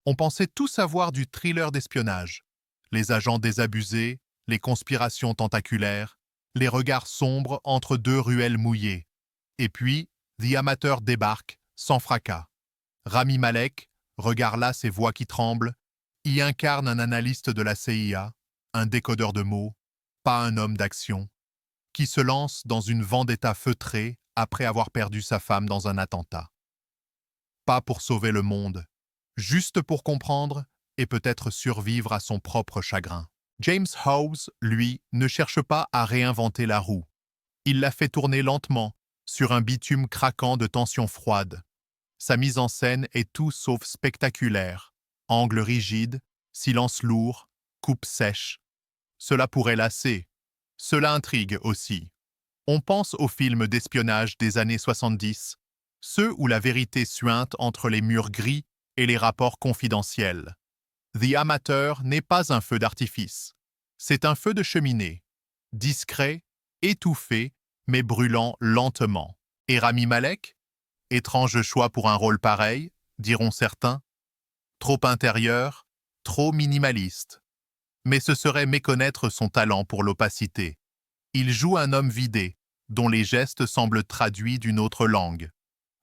On pensait tout savoir du thriller d'espionnage. Les agents désabusés, les conspirations tentaculaires, les regards sombres entre deux ruelles mouillées. Et puis, The Amateur débarque, sans fracas. Rami Malek, regard las et voix qui tremble, y incarne un analyste de la CIA, un décodeur de mots, pas un homme d'action, qui se lance dans une vendetta feutrée après avoir perdu sa femme dans un attentat. Pas pour sauver le monde, juste pour comprendre et peut-être survivre à son propre chagrin. James Howes, lui, ne cherche pas à réinventer la roue. Il la fait tourner lentement, sur un bitume craquant de tension froide. Sa mise en scène est tout sauf spectaculaire. Angle rigide, silence lourd, coupe sèche. Cela pourrait lasser. Cela intrigue aussi. On pense aux films d'espionnage des années 70, ceux où la vérité suinte entre les murs gris et les rapports confidentiels. The Amateur n'est pas un feu d'artifice. C'est un feu de cheminée. Discret, étouffé, mais brûlant lentement. Et Rami Malek? Étrange choix pour un rôle pareil, diront certains. Trop intérieur, trop minimaliste. Mais ce serait méconnaître son talent pour l'opacité. Il joue un homme vidé, dont les gestes semblent traduits d'une autre langue.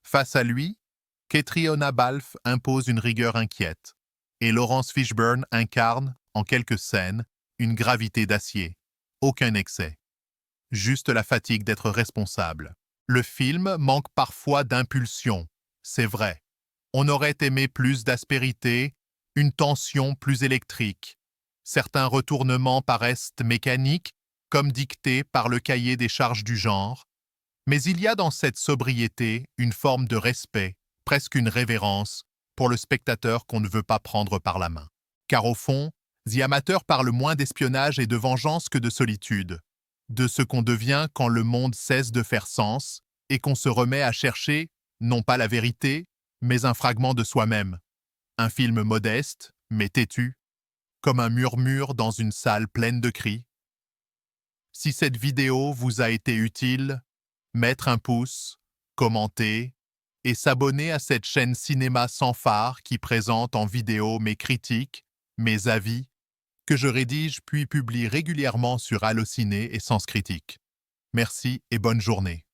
Face à lui, Catriona Balfe impose une rigueur inquiète, et Laurence Fishburne incarne, en quelques scènes, une gravité d'acier. Aucun excès. Juste la fatigue d'être responsable. Le film manque parfois d'impulsion, c'est vrai. On aurait aimé plus d'aspérité, une tension plus électrique. Certains retournements paraissent mécaniques, comme dictés par le cahier des charges du genre, mais il y a dans cette sobriété une forme de respect, presque une révérence, pour le spectateur qu'on ne veut pas prendre par la main. Car au fond, The Amateur parle moins d'espionnage et de vengeance que de solitude, de ce qu'on devient quand le monde cesse de faire sens et qu'on se remet à chercher, non pas la vérité, mais un fragment de soi-même. Un film modeste, mais têtu, comme un murmure dans une salle pleine de cris. Si cette vidéo vous a été utile, mettre un pouce, commenter et s'abonner à cette chaîne Cinéma sans phare qui présente en vidéo mes critiques, mes avis, que je rédige puis publie régulièrement sur Allociné et Sens Critique. Merci et bonne journée.